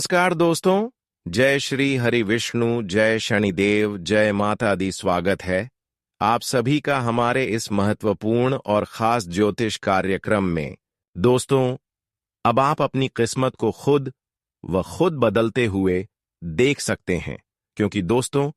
नमस्कार दोस्तों। जय श्री हरि विष्णु, जय शनिदेव, जय माता दी। स्वागत है आप सभी का हमारे इस महत्वपूर्ण और खास ज्योतिष कार्यक्रम में। दोस्तों, अब आप अपनी किस्मत को खुद बदलते हुए देख सकते हैं, क्योंकि दोस्तों,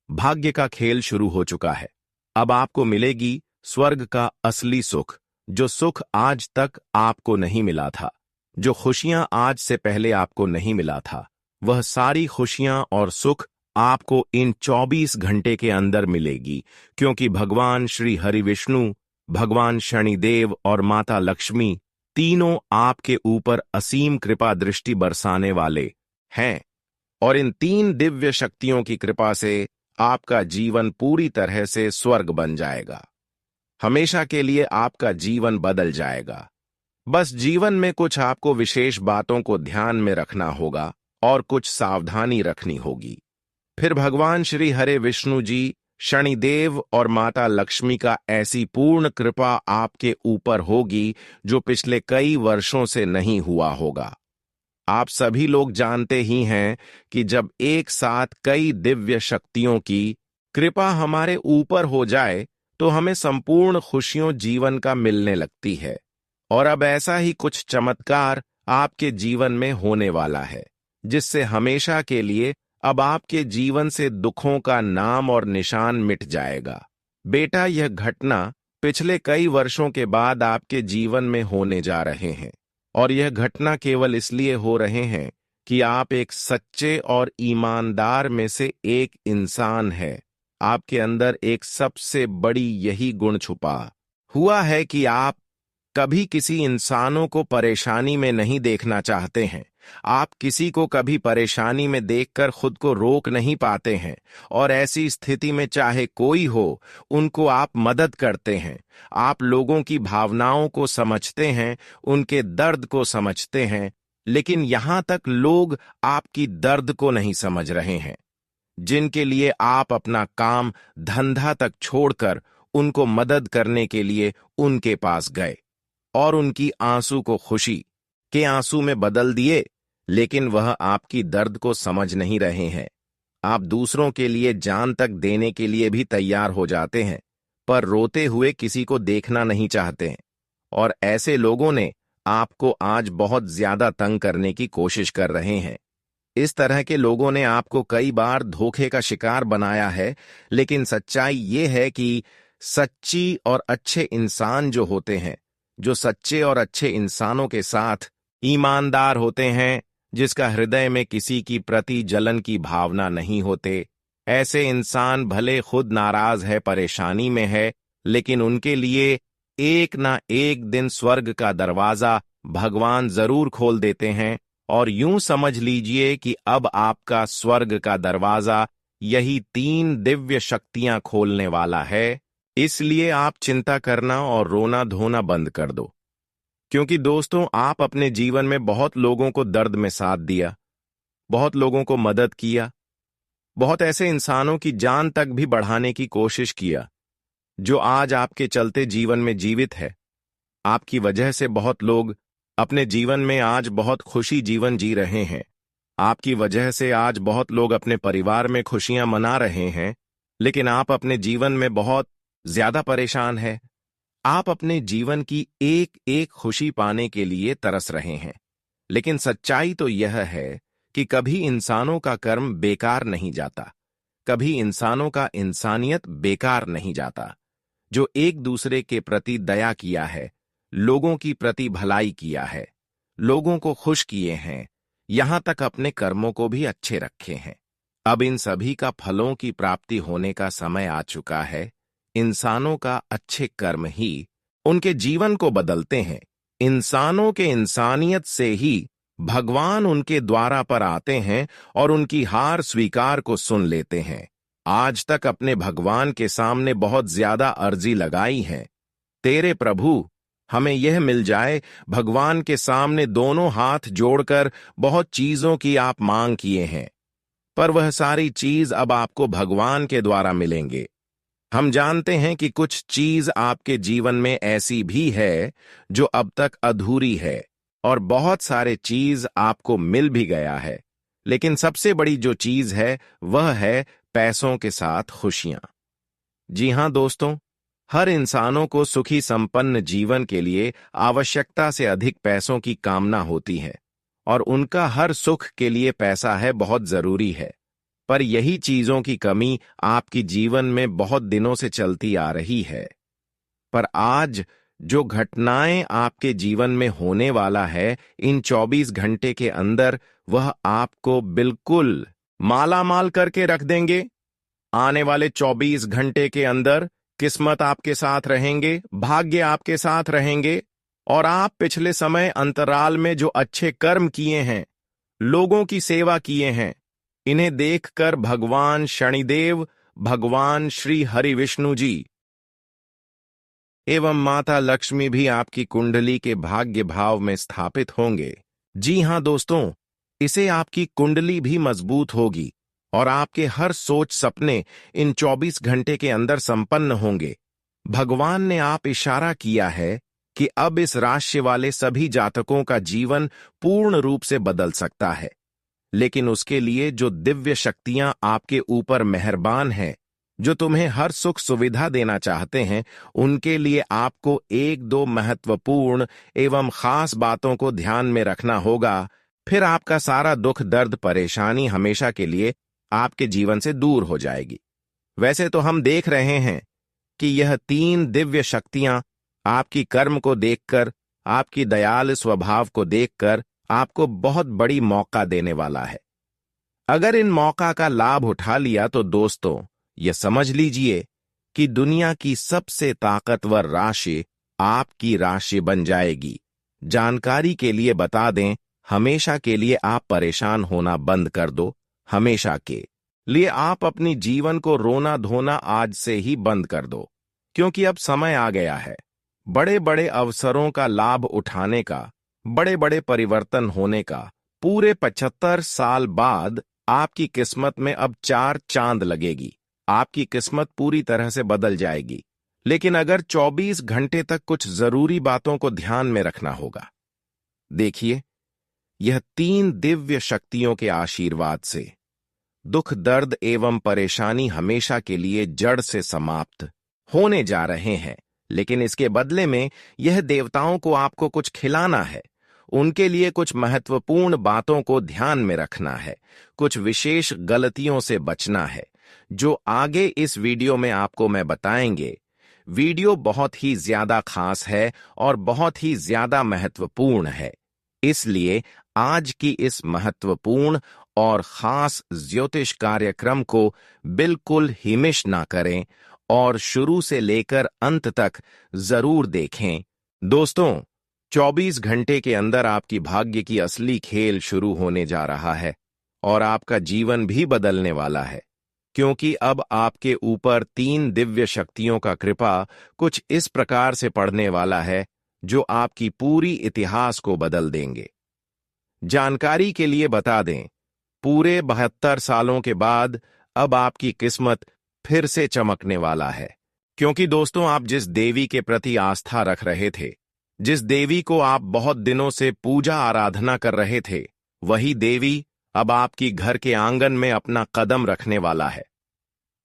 भाग्य का खेल शुरू हो चुका है। अब आपको मिलेगी स्वर्ग का असली सुख, जो सुख आज तक आपको नहीं मिला था, जो खुशियां आज से पहले आपको नहीं मिला था। वह सारी खुशियां और सुख आपको इन 24 घंटे के अंदर मिलेगी, क्योंकि भगवान श्री हरि विष्णु, भगवान शनिदेव और माता लक्ष्मी तीनों आपके ऊपर असीम कृपा दृष्टि बरसाने वाले हैं। और इन तीन दिव्य शक्तियों की कृपा से आपका जीवन पूरी तरह से स्वर्ग बन जाएगा। हमेशा के लिए आपका जीवन बदल जाएगा। बस जीवन में कुछ आपको विशेष बातों को ध्यान में रखना होगा और कुछ सावधानी रखनी होगी। फिर भगवान श्री हरे विष्णु जी, शनिदेव और माता लक्ष्मी का ऐसी पूर्ण कृपा आपके ऊपर होगी जो पिछले कई वर्षों से नहीं हुआ होगा। आप सभी लोग जानते ही हैं कि जब एक साथ कई दिव्य शक्तियों की कृपा हमारे ऊपर हो जाए तो हमें संपूर्ण खुशियों जीवन का मिलने लगती है। और अब ऐसा ही कुछ चमत्कार आपके जीवन में होने वाला है, जिससे हमेशा के लिए अब आपके जीवन से दुखों का नाम और निशान मिट जाएगा। बेटा, यह घटना पिछले कई वर्षों के बाद आपके जीवन में होने जा रहे हैं, और यह घटना केवल इसलिए हो रहे हैं कि आप एक सच्चे और ईमानदार में से एक इंसान हैं। आपके अंदर एक सबसे बड़ी यही गुण छुपा हुआ है कि आप कभी किसी इंसानों को परेशानी में नहीं देखना चाहते हैं। आप किसी को कभी परेशानी में देखकर खुद को रोक नहीं पाते हैं, और ऐसी स्थिति में चाहे कोई हो, उनको आप मदद करते हैं। आप लोगों की भावनाओं को समझते हैं, उनके दर्द को समझते हैं, लेकिन यहां तक लोग आपकी दर्द को नहीं समझ रहे हैं, जिनके लिए आप अपना काम धंधा तक छोड़कर उनको मदद करने के लिए उनके पास गए और उनकी आंसू को खुशी के आंसू में बदल दिए, लेकिन वह आपकी दर्द को समझ नहीं रहे हैं। आप दूसरों के लिए जान तक देने के लिए भी तैयार हो जाते हैं, पर रोते हुए किसी को देखना नहीं चाहते हैं। और ऐसे लोगों ने आपको आज बहुत ज्यादा तंग करने की कोशिश कर रहे हैं। इस तरह के लोगों ने आपको कई बार धोखे का शिकार बनाया है, लेकिन सच्चाई ये है कि सच्ची और अच्छे इंसान जो होते हैं, जो सच्चे और अच्छे इंसानों के साथ ईमानदार होते हैं, जिसका हृदय में किसी की प्रति जलन की भावना नहीं होते, ऐसे इंसान भले खुद नाराज है, परेशानी में है, लेकिन उनके लिए एक ना एक दिन स्वर्ग का दरवाजा भगवान जरूर खोल देते हैं। और यूं समझ लीजिए कि अब आपका स्वर्ग का दरवाजा यही तीन दिव्य शक्तियां खोलने वाला है। इसलिए आप चिंता करना और रोना धोना बंद कर दो, क्योंकि दोस्तों, आप अपने जीवन में बहुत लोगों को दर्द में साथ दिया, बहुत लोगों को मदद किया, बहुत ऐसे इंसानों की जान तक भी बढ़ाने की कोशिश किया, जो आज आपके चलते जीवन में जीवित है। आपकी वजह से बहुत लोग अपने जीवन में आज बहुत खुशी जीवन जी रहे हैं। आपकी वजह से आज बहुत लोग अपने परिवार में खुशियां मना रहे हैं, लेकिन आप अपने जीवन में बहुत ज्यादा परेशान हैं। आप अपने जीवन की एक एक खुशी पाने के लिए तरस रहे हैं, लेकिन सच्चाई तो यह है कि कभी इंसानों का कर्म बेकार नहीं जाता, कभी इंसानों का इंसानियत बेकार नहीं जाता। जो एक दूसरे के प्रति दया किया है, लोगों की प्रति भलाई किया है, लोगों को खुश किए हैं, यहां तक अपने कर्मों को भी अच्छे रखे हैं, अब इन सभी का फलों की प्राप्ति होने का समय आ चुका है। इंसानों का अच्छे कर्म ही उनके जीवन को बदलते हैं। इंसानों के इंसानियत से ही भगवान उनके द्वारा पर आते हैं और उनकी हार स्वीकार को सुन लेते हैं। आज तक अपने भगवान के सामने बहुत ज्यादा अर्जी लगाई है, तेरे प्रभु हमें यह मिल जाए। भगवान के सामने दोनों हाथ जोड़कर बहुत चीजों की आप मांग किए हैं, पर वह सारी चीज अब आपको भगवान के द्वारा मिलेंगे। हम जानते हैं कि कुछ चीज आपके जीवन में ऐसी भी है जो अब तक अधूरी है, और बहुत सारे चीज आपको मिल भी गया है, लेकिन सबसे बड़ी जो चीज है वह है पैसों के साथ खुशियां। जी हां दोस्तों, हर इंसानों को सुखी संपन्न जीवन के लिए आवश्यकता से अधिक पैसों की कामना होती है और उनका हर सुख के लिए पैसा है बहुत जरूरी है। पर यही चीजों की कमी आपकी जीवन में बहुत दिनों से चलती आ रही है। पर आज जो घटनाएं आपके जीवन में होने वाला है इन 24 घंटे के अंदर, वह आपको बिल्कुल मालामाल करके रख देंगे। आने वाले 24 घंटे के अंदर किस्मत आपके साथ रहेंगे, भाग्य आपके साथ रहेंगे और आप पिछले समय अंतराल में जो अच्छे कर्म किए हैं, लोगों की सेवा किए हैं, इन्हें देखकर भगवान शनिदेव, भगवान श्री हरि विष्णु जी एवं माता लक्ष्मी भी आपकी कुंडली के भाग्य भाव में स्थापित होंगे। जी हां दोस्तों, इसे आपकी कुंडली भी मजबूत होगी और आपके हर सोच सपने इन 24 घंटे के अंदर संपन्न होंगे। भगवान ने आप इशारा किया है कि अब इस राशि वाले सभी जातकों का जीवन पूर्ण रूप से बदल सकता है, लेकिन उसके लिए जो दिव्य शक्तियां आपके ऊपर मेहरबान हैं, जो तुम्हें हर सुख सुविधा देना चाहते हैं, उनके लिए आपको एक दो महत्वपूर्ण एवं खास बातों को ध्यान में रखना होगा। फिर आपका सारा दुख दर्द परेशानी हमेशा के लिए आपके जीवन से दूर हो जाएगी। वैसे तो हम देख रहे हैं कि यह 3 दिव्य शक्तियां आपकी कर्म को देखकर, आपकी दयालु स्वभाव को देखकर आपको बहुत बड़ी मौका देने वाला है। अगर इन मौका का लाभ उठा लिया तो दोस्तों, यह समझ लीजिए कि दुनिया की सबसे ताकतवर राशि आपकी राशि बन जाएगी। जानकारी के लिए बता दें, हमेशा के लिए आप परेशान होना बंद कर दो। हमेशा के लिए आप अपनी जीवन को रोना धोना आज से ही बंद कर दो, क्योंकि अब समय आ गया है बड़े बड़े अवसरों का लाभ उठाने का, बड़े बड़े परिवर्तन होने का। पूरे 75 साल बाद आपकी किस्मत में अब 4 चांद लगेगी। आपकी किस्मत पूरी तरह से बदल जाएगी, लेकिन अगर 24 घंटे तक कुछ जरूरी बातों को ध्यान में रखना होगा। देखिए, यह 3 दिव्य शक्तियों के आशीर्वाद से दुख दर्द एवं परेशानी हमेशा के लिए जड़ से समाप्त होने जा रहे हैं, लेकिन इसके बदले में यह देवताओं को आपको कुछ खिलाना है। उनके लिए कुछ महत्वपूर्ण बातों को ध्यान में रखना है, कुछ विशेष गलतियों से बचना है, जो आगे इस वीडियो में आपको मैं बताएंगे। वीडियो बहुत ही ज्यादा खास है और बहुत ही ज्यादा महत्वपूर्ण है, इसलिए आज की इस महत्वपूर्ण और खास ज्योतिष कार्यक्रम को बिल्कुल ही मिस ना करें और शुरू से लेकर अंत तक जरूर देखें। दोस्तों, 24 घंटे के अंदर आपकी भाग्य की असली खेल शुरू होने जा रहा है और आपका जीवन भी बदलने वाला है, क्योंकि अब आपके ऊपर 3 दिव्य शक्तियों का कृपा कुछ इस प्रकार से पड़ने वाला है जो आपकी पूरी इतिहास को बदल देंगे। जानकारी के लिए बता दें, पूरे 72 सालों के बाद अब आपकी किस्मत फिर से चमकने वाला है, क्योंकि दोस्तों, आप जिस देवी के प्रति आस्था रख रहे थे, जिस देवी को आप बहुत दिनों से पूजा आराधना कर रहे थे, वही देवी अब आपकी घर के आंगन में अपना कदम रखने वाला है।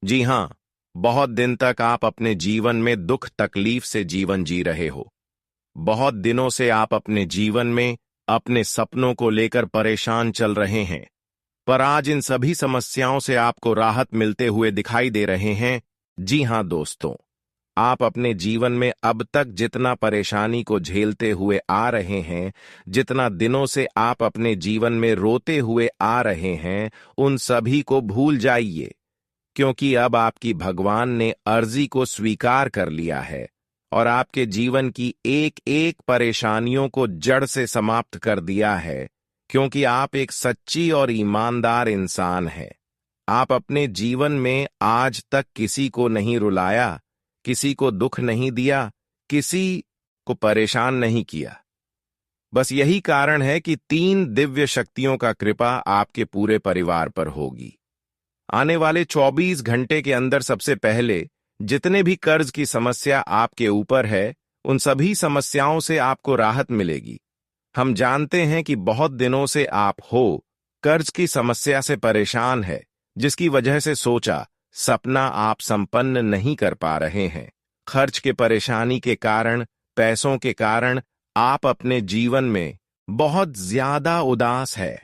जी हां, बहुत दिन तक आप अपने जीवन में दुख तकलीफ से जीवन जी रहे हो। बहुत दिनों से आप अपने जीवन में अपने सपनों को लेकर परेशान चल रहे हैं, पर आज इन सभी समस्याओं से आपको राहत मिलते हुए दिखाई दे रहे हैं। जी हां दोस्तों, आप अपने जीवन में अब तक जितना परेशानी को झेलते हुए आ रहे हैं, जितना दिनों से आप अपने जीवन में रोते हुए आ रहे हैं, उन सभी को भूल जाइए, क्योंकि अब आपकी भगवान ने अर्जी को स्वीकार कर लिया है और आपके जीवन की एक एक परेशानियों को जड़ से समाप्त कर दिया है, क्योंकि आप एक सच्ची और ईमानदार इंसान हैं। आप अपने जीवन में आज तक किसी को नहीं रुलाया, किसी को दुख नहीं दिया, किसी को परेशान नहीं किया। बस यही कारण है कि 3 दिव्य शक्तियों का कृपा आपके पूरे परिवार पर होगी। आने वाले 24 घंटे के अंदर सबसे पहले जितने भी कर्ज की समस्या आपके ऊपर है, उन सभी समस्याओं से आपको राहत मिलेगी। हम जानते हैं कि बहुत दिनों से आप हो कर्ज की समस्या से परेशान है, जिसकी वजह से सोचा सपना आप संपन्न नहीं कर पा रहे हैं। खर्च के परेशानी के कारण, पैसों के कारण आप अपने जीवन में बहुत ज्यादा उदास है।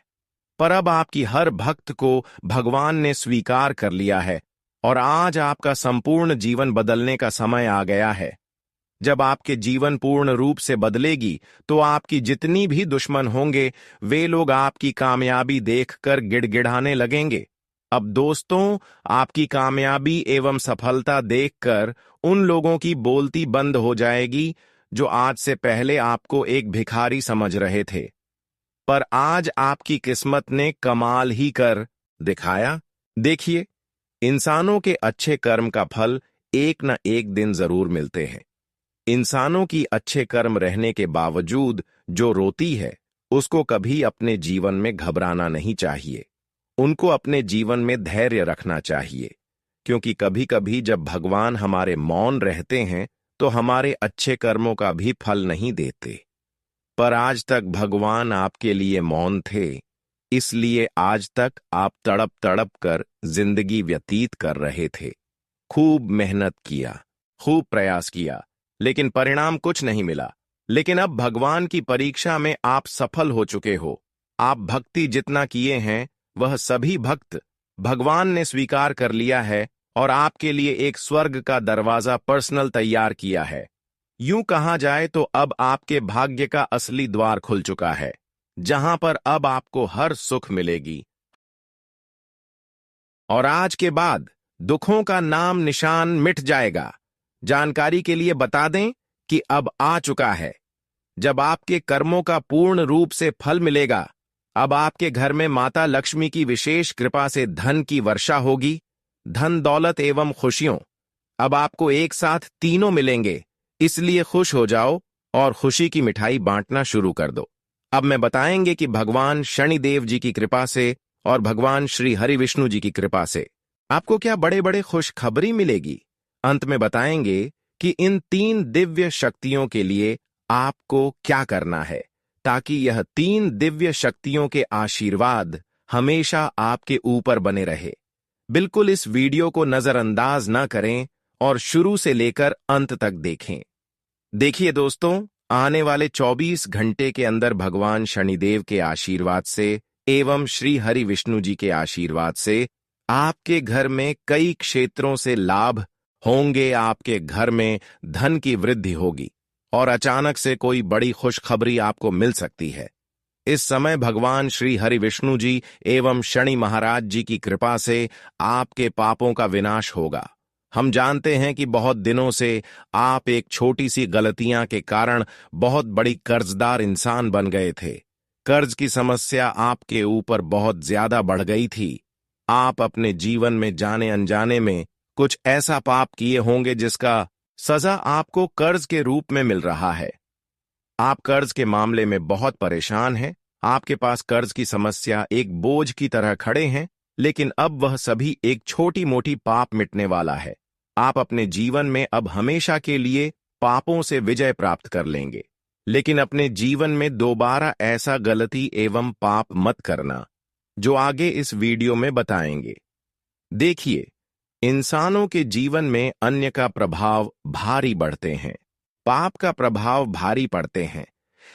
पर अब आपकी हर भक्त को भगवान ने स्वीकार कर लिया है और आज आपका संपूर्ण जीवन बदलने का समय आ गया है। जब आपके जीवन पूर्ण रूप से बदलेगी तो आपकी जितनी भी दुश्मन होंगे वे लोग आपकी कामयाबी देखकर गिड़गिड़ाने लगेंगे। अब दोस्तों, आपकी कामयाबी एवं सफलता देखकर उन लोगों की बोलती बंद हो जाएगी जो आज से पहले आपको एक भिखारी समझ रहे थे। पर आज आपकी किस्मत ने कमाल ही कर दिखाया। देखिए, इंसानों के अच्छे कर्म का फल एक न एक दिन जरूर मिलते हैं। इंसानों की अच्छे कर्म रहने के बावजूद जो रोती है उसको कभी अपने जीवन में घबराना नहीं चाहिए। उनको अपने जीवन में धैर्य रखना चाहिए, क्योंकि कभी कभी जब भगवान हमारे मौन रहते हैं तो हमारे अच्छे कर्मों का भी फल नहीं देते। पर आज तक भगवान आपके लिए मौन थे, इसलिए आज तक आप तड़प तड़प कर जिंदगी व्यतीत कर रहे थे। खूब मेहनत किया, खूब प्रयास किया, लेकिन परिणाम कुछ नहीं मिला। लेकिन अब भगवान की परीक्षा में आप सफल हो चुके हो। आप भक्ति जितना किए हैं वह सभी भक्त भगवान ने स्वीकार कर लिया है और आपके लिए एक स्वर्ग का दरवाजा पर्सनल तैयार किया है। यूं कहा जाए तो अब आपके भाग्य का असली द्वार खुल चुका है, जहां पर अब आपको हर सुख मिलेगी और आज के बाद दुखों का नाम निशान मिट जाएगा। जानकारी के लिए बता दें कि अब आ चुका है जब आपके कर्मों का पूर्ण रूप से फल मिलेगा। अब आपके घर में माता लक्ष्मी की विशेष कृपा से धन की वर्षा होगी। धन, दौलत एवं खुशियों अब आपको एक साथ तीनों मिलेंगे, इसलिए खुश हो जाओ और खुशी की मिठाई बांटना शुरू कर दो। अब मैं बताएंगे कि भगवान शनिदेव जी की कृपा से और भगवान श्री हरि विष्णु जी की कृपा से आपको क्या बड़े बड़े खुशखबरी मिलेगी। अंत में बताएंगे कि इन 3 दिव्य शक्तियों के लिए आपको क्या करना है, ताकि यह 3 दिव्य शक्तियों के आशीर्वाद हमेशा आपके ऊपर बने रहे। बिल्कुल इस वीडियो को नजरअंदाज न करें और शुरू से लेकर अंत तक देखें। देखिए दोस्तों, आने वाले 24 घंटे के अंदर भगवान शनिदेव के आशीर्वाद से एवं श्री हरि विष्णु जी के आशीर्वाद से आपके घर में कई क्षेत्रों से लाभ होंगे। आपके घर में धन की वृद्धि होगी और अचानक से कोई बड़ी खुशखबरी आपको मिल सकती है। इस समय भगवान श्री हरि विष्णु जी एवं शनि महाराज जी की कृपा से आपके पापों का विनाश होगा। हम जानते हैं कि बहुत दिनों से आप एक छोटी सी गलतियां के कारण बहुत बड़ी कर्जदार इंसान बन गए थे। कर्ज की समस्या आपके ऊपर बहुत ज्यादा बढ़ गई थी। आप अपने जीवन में जाने अनजाने में कुछ ऐसा पाप किए होंगे जिसका सजा आपको कर्ज के रूप में मिल रहा है। आप कर्ज के मामले में बहुत परेशान हैं। आपके पास कर्ज की समस्या एक बोझ की तरह खड़े हैं, लेकिन अब वह सभी एक छोटी मोटी पाप मिटने वाला है। आप अपने जीवन में अब हमेशा के लिए पापों से विजय प्राप्त कर लेंगे। लेकिन अपने जीवन में दोबारा ऐसा गलती एवं पाप मत करना जो आगे इस वीडियो में बताएंगे। देखिए, इंसानों के जीवन में अन्य का प्रभाव भारी बढ़ते हैं, पाप का प्रभाव भारी पड़ते हैं।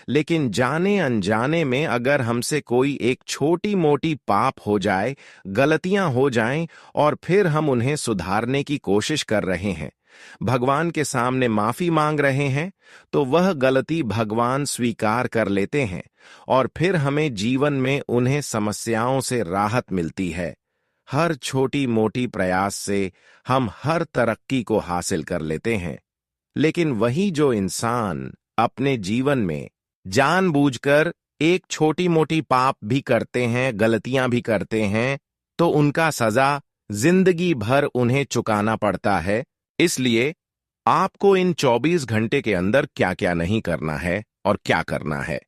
लेकिन जाने अनजाने में अगर हमसे कोई एक छोटी मोटी पाप हो जाए, गलतियां हो जाएं और फिर हम उन्हें सुधारने की कोशिश कर रहे हैं, भगवान के सामने माफी मांग रहे हैं, तो वह गलती भगवान स्वीकार कर लेते हैं और फिर हमें जीवन में उन्हें समस्याओं से राहत मिलती है। हर छोटी मोटी प्रयास से हम हर तरक्की को हासिल कर लेते हैं। लेकिन वही जो इंसान अपने जीवन में जानबूझकर एक छोटी मोटी पाप भी करते हैं, गलतियां भी करते हैं, तो उनका सजा जिंदगी भर उन्हें चुकाना पड़ता है। इसलिए आपको इन 24 घंटे के अंदर क्या क्या नहीं करना है और क्या करना है,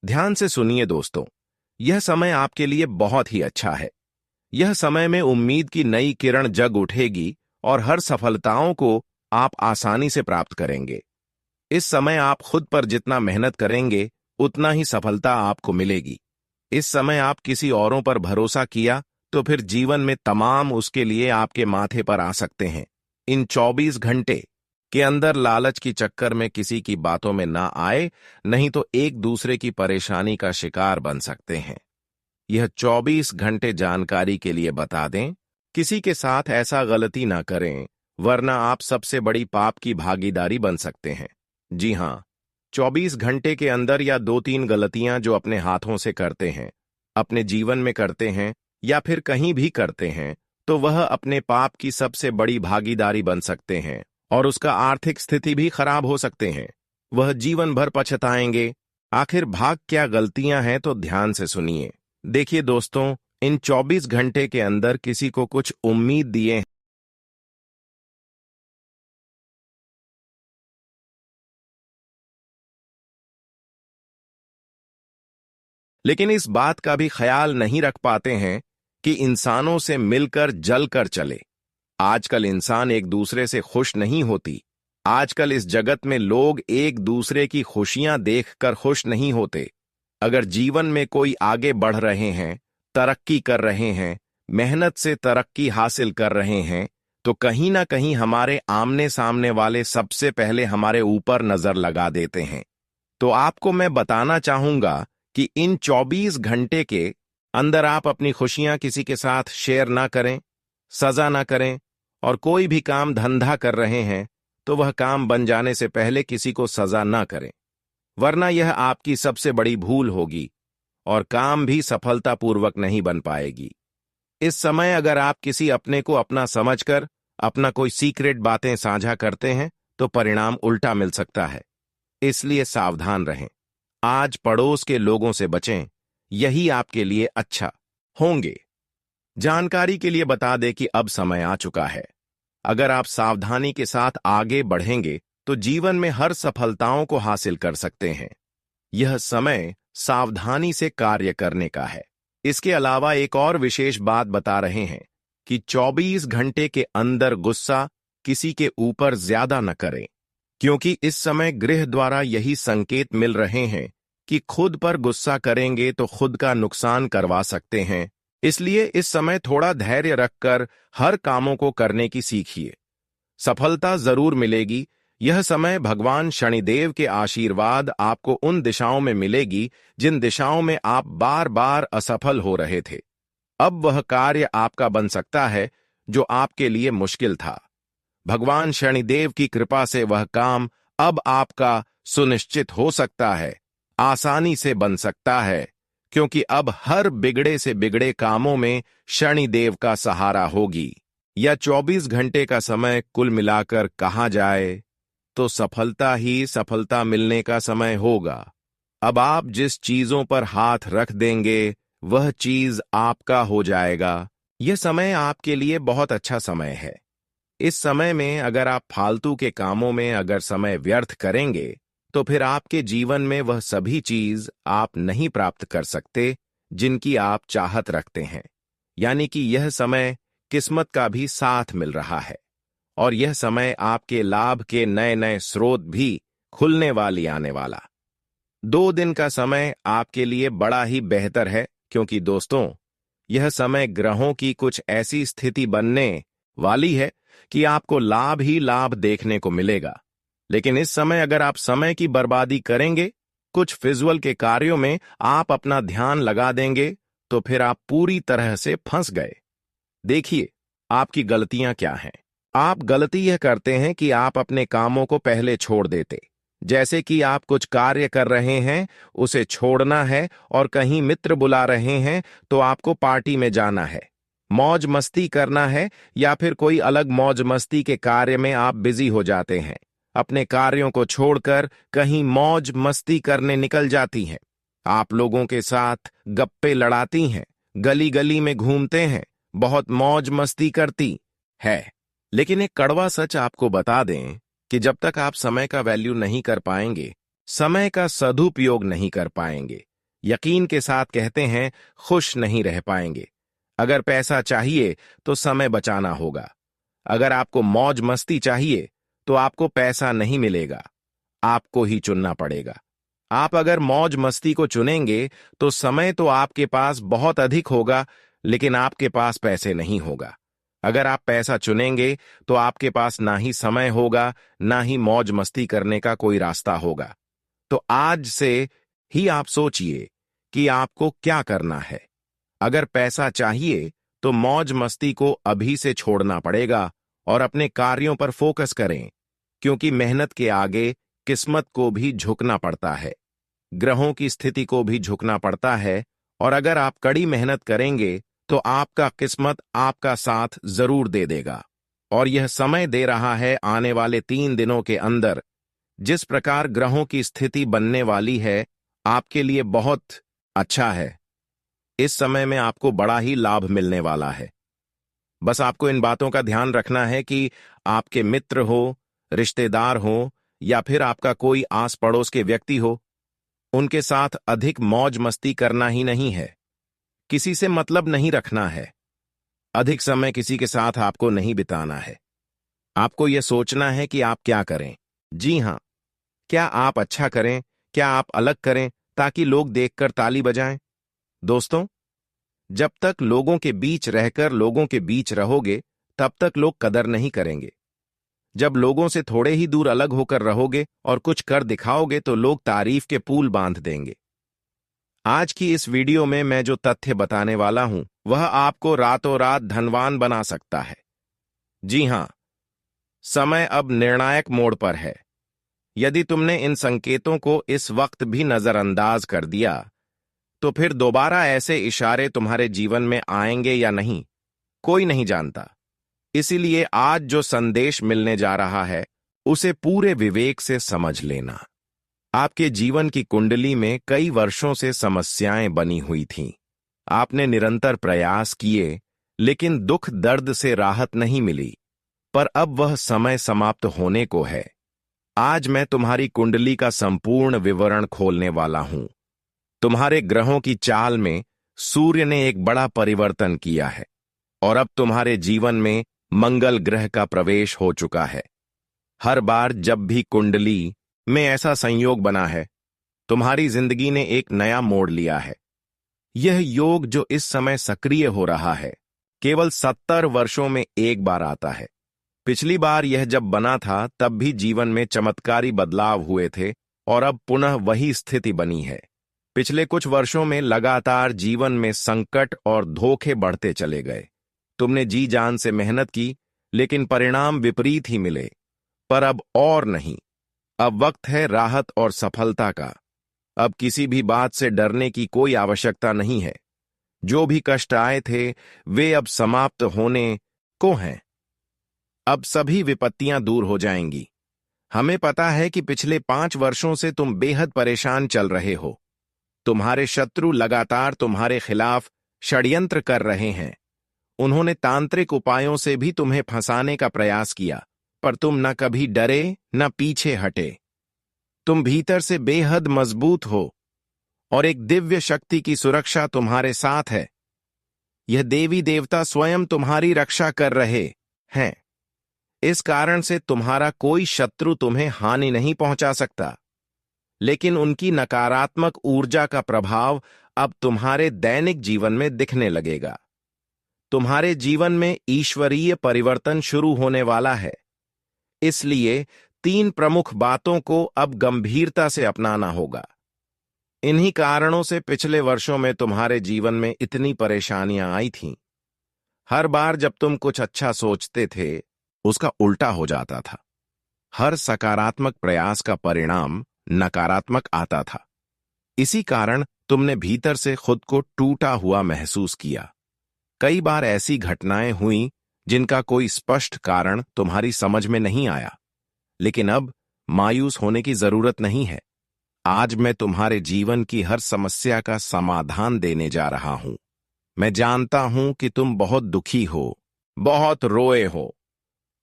ध्यान से सुनिए दोस्तों। यह समय आपके लिए बहुत ही अच्छा है। यह समय में उम्मीद की नई किरण जग उठेगी और हर सफलताओं को आप आसानी से प्राप्त करेंगे। इस समय आप खुद पर जितना मेहनत करेंगे उतना ही सफलता आपको मिलेगी। इस समय आप किसी औरों पर भरोसा किया तो फिर जीवन में तमाम उसके लिए आपके माथे पर आ सकते हैं। इन 24 घंटे के अंदर लालच की चक्कर में किसी की बातों में ना आए, नहीं तो एक दूसरे की परेशानी का शिकार बन सकते हैं। यह 24 घंटे जानकारी के लिए बता दें, किसी के साथ ऐसा गलती ना करें, वरना आप सबसे बड़ी पाप की भागीदारी बन सकते हैं। जी हां, 24 घंटे के अंदर या 2-3 गलतियां जो अपने हाथों से करते हैं, अपने जीवन में करते हैं या फिर कहीं भी करते हैं, तो वह अपने पाप की सबसे बड़ी भागीदारी बन सकते हैं और उसका आर्थिक स्थिति भी खराब हो सकते हैं। वह जीवन भर पछताएंगे। आखिर भाग क्या गलतियां हैं, तो ध्यान से सुनिए। देखिए दोस्तों, इन 24 घंटे के अंदर किसी को कुछ उम्मीद दिए, लेकिन इस बात का भी ख्याल नहीं रख पाते हैं कि इंसानों से मिलकर जलकर चले। आजकल इंसान एक दूसरे से खुश नहीं होती। आजकल इस जगत में लोग एक दूसरे की खुशियां देखकर खुश नहीं होते। अगर जीवन में कोई आगे बढ़ रहे हैं, तरक्की कर रहे हैं, मेहनत से तरक्की हासिल कर रहे हैं, तो कहीं ना कहीं हमारे आमने सामने वाले सबसे पहले हमारे ऊपर नजर लगा देते हैं। तो आपको मैं बताना चाहूंगा कि इन 24 घंटे के अंदर आप अपनी खुशियां किसी के साथ शेयर ना करें, सजा ना करें, और कोई भी काम धंधा कर रहे हैं तो वह काम बन जाने से पहले किसी को सजा ना करें, वरना यह आपकी सबसे बड़ी भूल होगी और काम भी सफलतापूर्वक नहीं बन पाएगी। इस समय अगर आप किसी अपने को अपना समझकर अपना कोई सीक्रेट बातें साझा करते हैं तो परिणाम उल्टा मिल सकता है। इसलिए सावधान रहें। आज पड़ोस के लोगों से बचें, यही आपके लिए अच्छा होंगे। जानकारी के लिए बता दें कि अब समय आ चुका है। अगर आप सावधानी के साथ आगे बढ़ेंगे तो जीवन में हर सफलताओं को हासिल कर सकते हैं। यह समय सावधानी से कार्य करने का है। इसके अलावा एक और विशेष बात बता रहे हैं कि 24 घंटे के अंदर गुस्सा किसी के ऊपर ज्यादा न करें, क्योंकि इस समय गृह द्वारा यही संकेत मिल रहे हैं कि खुद पर गुस्सा करेंगे तो खुद का नुकसान करवा सकते हैं। इसलिए इस समय थोड़ा धैर्य रखकर हर कामों को करने की सीखिए। सफलता जरूर मिलेगी। यह समय भगवान शनिदेव के आशीर्वाद आपको उन दिशाओं में मिलेगी जिन दिशाओं में आप बार बार असफल हो रहे थे। अब वह कार्य आपका बन सकता है जो आपके लिए मुश्किल था। भगवान शनिदेव की कृपा से वह काम अब आपका सुनिश्चित हो सकता है, आसानी से बन सकता है, क्योंकि अब हर बिगड़े से बिगड़े कामों में शनिदेव का सहारा होगी। यह 24 घंटे का समय कुल मिलाकर कहा जाए तो सफलता ही सफलता मिलने का समय होगा। अब आप जिस चीजों पर हाथ रख देंगे वह चीज आपका हो जाएगा। यह समय आपके लिए बहुत अच्छा समय है। इस समय में अगर आप फालतू के कामों में अगर समय व्यर्थ करेंगे तो फिर आपके जीवन में वह सभी चीज आप नहीं प्राप्त कर सकते जिनकी आप चाहत रखते हैं। यानी कि यह समय किस्मत का भी साथ मिल रहा है और यह समय आपके लाभ के नए नए स्रोत भी खुलने वाली आने वाला। 2 दिन का समय आपके लिए बड़ा ही बेहतर है, क्योंकि दोस्तों यह समय ग्रहों की कुछ ऐसी स्थिति बनने वाली है कि आपको लाभ ही लाभ देखने को मिलेगा। लेकिन इस समय अगर आप समय की बर्बादी करेंगे, कुछ फिजूल के कार्यों में आप अपना ध्यान लगा देंगे, तो फिर आप पूरी तरह से फंस गए। देखिए आपकी गलतियां क्या हैं। आप गलती यह करते हैं कि आप अपने कामों को पहले छोड़ देते। जैसे कि आप कुछ कार्य कर रहे हैं, उसे छोड़ना है और कहीं मित्र बुला रहे हैं तो आपको पार्टी में जाना है, मौज मस्ती करना है, या फिर कोई अलग मौज मस्ती के कार्य में आप बिजी हो जाते हैं। अपने कार्यों को छोड़कर कहीं मौज मस्ती करने निकल जाती हैं। आप लोगों के साथ गप्पे लड़ाती हैं, गली गली में घूमते हैं, बहुत मौज मस्ती करती है। लेकिन एक कड़वा सच आपको बता दें कि जब तक आप समय का वैल्यू नहीं कर पाएंगे, समय का सदुपयोग नहीं कर पाएंगे, यकीन के साथ कहते हैं खुश नहीं रह पाएंगे। अगर पैसा चाहिए तो समय बचाना होगा। अगर आपको मौज मस्ती चाहिए तो आपको पैसा नहीं मिलेगा, आपको ही चुनना पड़ेगा। आप अगर मौज मस्ती को चुनेंगे तो समय तो आपके पास बहुत अधिक होगा, लेकिन आपके पास पैसे नहीं होगा। अगर आप पैसा चुनेंगे तो आपके पास ना ही समय होगा, ना ही मौज मस्ती करने का कोई रास्ता होगा। तो आज से ही आप सोचिए कि आपको क्या करना है। अगर पैसा चाहिए तो मौज मस्ती को अभी से छोड़ना पड़ेगा और अपने कार्यों पर फोकस करें, क्योंकि मेहनत के आगे किस्मत को भी झुकना पड़ता है, ग्रहों की स्थिति को भी झुकना पड़ता है। और अगर आप कड़ी मेहनत करेंगे तो आपका किस्मत आपका साथ जरूर दे देगा। और यह समय दे रहा है आने वाले 3 दिनों के अंदर जिस प्रकार ग्रहों की स्थिति बनने वाली है, आपके लिए बहुत अच्छा है। इस समय में आपको बड़ा ही लाभ मिलने वाला है। बस आपको इन बातों का ध्यान रखना है कि आपके मित्र हो, रिश्तेदार हो या फिर आपका कोई आस पड़ोस के व्यक्ति हो, उनके साथ अधिक मौज मस्ती करना ही नहीं है। किसी से मतलब नहीं रखना है। अधिक समय किसी के साथ आपको नहीं बिताना है। आपको यह सोचना है कि आप क्या करें। जी हां, क्या आप अच्छा करें, क्या आप अलग करें ताकि लोग देखकर ताली बजाएं। दोस्तों, जब तक लोगों के बीच रहकर लोगों के बीच रहोगे, तब तक लोग कदर नहीं करेंगे। जब लोगों से थोड़े ही दूर अलग होकर रहोगे और कुछ कर दिखाओगे तो लोग तारीफ के पुल बांध देंगे। आज की इस वीडियो में मैं जो तथ्य बताने वाला हूं, वह आपको रातों रात धनवान बना सकता है। जी हां, समय अब निर्णायक मोड़ पर है। यदि तुमने इन संकेतों को इस वक्त भी नजरअंदाज कर दिया, तो फिर दोबारा ऐसे इशारे तुम्हारे जीवन में आएंगे या नहीं, कोई नहीं जानता। इसीलिए आज जो संदेश मिलने जा रहा है, उसे पूरे विवेक से समझ लेना। आपके जीवन की कुंडली में कई वर्षों से समस्याएं बनी हुई थीं। आपने निरंतर प्रयास किए, लेकिन दुख दर्द से राहत नहीं मिली। पर अब वह समय समाप्त होने को है। आज मैं तुम्हारी कुंडली का संपूर्ण विवरण खोलने वाला हूं। तुम्हारे ग्रहों की चाल में सूर्य ने एक बड़ा परिवर्तन किया है और अब तुम्हारे जीवन में मंगल ग्रह का प्रवेश हो चुका है। हर बार जब भी कुंडली में ऐसा संयोग बना है, तुम्हारी जिंदगी ने एक नया मोड़ लिया है। यह योग जो इस समय सक्रिय हो रहा है, केवल 70 वर्षों में एक बार आता है। पिछली बार यह जब बना था तब भी जीवन में चमत्कारी बदलाव हुए थे और अब पुनः वही स्थिति बनी है। पिछले कुछ वर्षों में लगातार जीवन में संकट और धोखे बढ़ते चले गए। तुमने जी जान से मेहनत की, लेकिन परिणाम विपरीत ही मिले। पर अब और नहीं। अब वक्त है राहत और सफलता का। अब किसी भी बात से डरने की कोई आवश्यकता नहीं है। जो भी कष्ट आए थे, वे अब समाप्त होने को हैं। अब सभी विपत्तियां दूर हो जाएंगी। हमें पता है कि पिछले 5 वर्षों से तुम बेहद परेशान चल रहे हो। तुम्हारे शत्रु लगातार तुम्हारे खिलाफ षड्यंत्र कर रहे हैं। उन्होंने तांत्रिक उपायों से भी तुम्हें फंसाने का प्रयास किया, पर तुम न कभी डरे न पीछे हटे। तुम भीतर से बेहद मजबूत हो और एक दिव्य शक्ति की सुरक्षा तुम्हारे साथ है। यह देवी देवता स्वयं तुम्हारी रक्षा कर रहे हैं। इस कारण से तुम्हारा कोई शत्रु तुम्हें हानि नहीं पहुंचा सकता, लेकिन उनकी नकारात्मक ऊर्जा का प्रभाव अब तुम्हारे दैनिक जीवन में दिखने लगेगा। तुम्हारे जीवन में ईश्वरीय परिवर्तन शुरू होने वाला है। इसलिए 3 प्रमुख बातों को अब गंभीरता से अपनाना होगा। इन्हीं कारणों से पिछले वर्षों में तुम्हारे जीवन में इतनी परेशानियां आई थीं। हर बार जब तुम कुछ अच्छा सोचते थे, उसका उल्टा हो जाता था। हर सकारात्मक प्रयास का परिणाम नकारात्मक आता था। इसी कारण तुमने भीतर से खुद को टूटा हुआ महसूस किया। कई बार ऐसी घटनाएं हुईं जिनका कोई स्पष्ट कारण तुम्हारी समझ में नहीं आया, लेकिन अब मायूस होने की जरूरत नहीं है। आज मैं तुम्हारे जीवन की हर समस्या का समाधान देने जा रहा हूं। मैं जानता हूं कि तुम बहुत दुखी हो, बहुत रोए हो,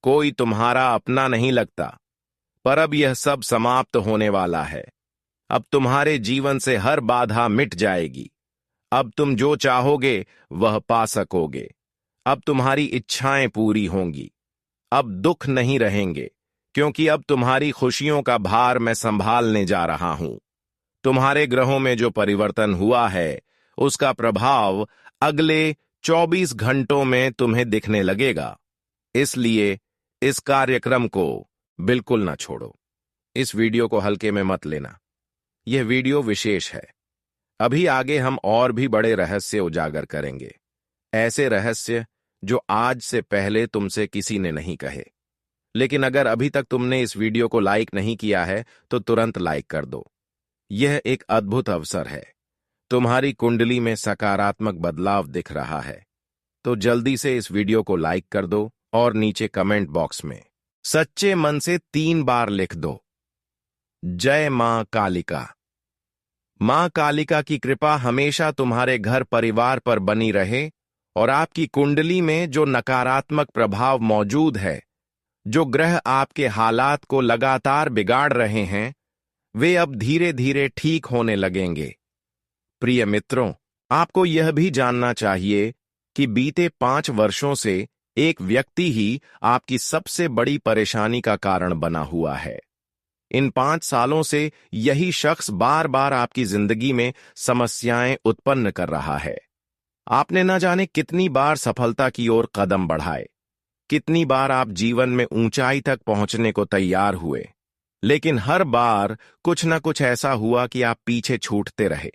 कोई तुम्हारा अपना नहीं लगता, पर अब यह सब समाप्त होने वाला है। अब तुम्हारे जीवन से हर बाधा मिट जाएगी। अब तुम जो चाहोगे वह पा सकोगे। अब तुम्हारी इच्छाएं पूरी होंगी। अब दुख नहीं रहेंगे, क्योंकि अब तुम्हारी खुशियों का भार मैं संभालने जा रहा हूं। तुम्हारे ग्रहों में जो परिवर्तन हुआ है उसका प्रभाव अगले 24 घंटों में तुम्हें दिखने लगेगा। इसलिए इस कार्यक्रम को बिल्कुल ना छोड़ो। इस वीडियो को हल्के में मत लेना। यह वीडियो विशेष है। अभी आगे हम और भी बड़े रहस्य उजागर करेंगे, ऐसे रहस्य जो आज से पहले तुमसे किसी ने नहीं कहे। लेकिन अगर अभी तक तुमने इस वीडियो को लाइक नहीं किया है तो तुरंत लाइक कर दो। यह एक अद्भुत अवसर है। तुम्हारी कुंडली में सकारात्मक बदलाव दिख रहा है, तो जल्दी से इस वीडियो को लाइक कर दो और नीचे कमेंट बॉक्स में सच्चे मन से 3 बार लिख दो, जय मां कालिका। मां कालिका की कृपा हमेशा तुम्हारे घर परिवार पर बनी रहे और आपकी कुंडली में जो नकारात्मक प्रभाव मौजूद है, जो ग्रह आपके हालात को लगातार बिगाड़ रहे हैं, वे अब धीरे धीरे ठीक होने लगेंगे। प्रिय मित्रों, आपको यह भी जानना चाहिए कि बीते 5 वर्षों से एक व्यक्ति ही आपकी सबसे बड़ी परेशानी का कारण बना हुआ है। इन 5 सालों से यही शख्स बार बार आपकी जिंदगी में समस्याएं उत्पन्न कर रहा है। आपने न जाने कितनी बार सफलता की ओर कदम बढ़ाए, कितनी बार आप जीवन में ऊंचाई तक पहुंचने को तैयार हुए, लेकिन हर बार कुछ न कुछ ऐसा हुआ कि आप पीछे छूटते रहे।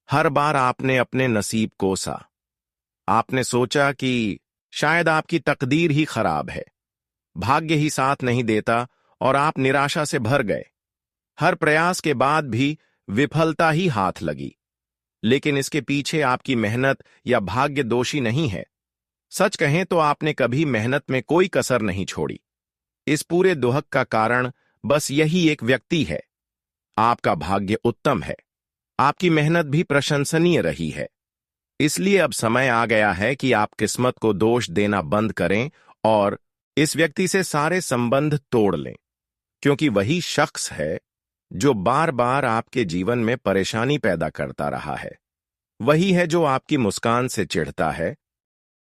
हर बार आपने अपने नसीब कोसा। आपने सोचा कि शायद आपकी तकदीर ही खराब है, भाग्य ही साथ नहीं देता, और आप निराशा से भर गए। हर प्रयास के बाद भी विफलता ही हाथ लगी। लेकिन इसके पीछे आपकी मेहनत या भाग्य दोषी नहीं है। सच कहें तो आपने कभी मेहनत में कोई कसर नहीं छोड़ी। इस पूरे दुहक का कारण बस यही एक व्यक्ति है। आपका भाग्य उत्तम है, आपकी मेहनत भी प्रशंसनीय रही है। इसलिए अब समय आ गया है कि आप किस्मत को दोष देना बंद करें और इस व्यक्ति से सारे संबंध तोड़ लें, क्योंकि वही शख्स है जो बार बार आपके जीवन में परेशानी पैदा करता रहा है। वही है जो आपकी मुस्कान से चिढ़ता है,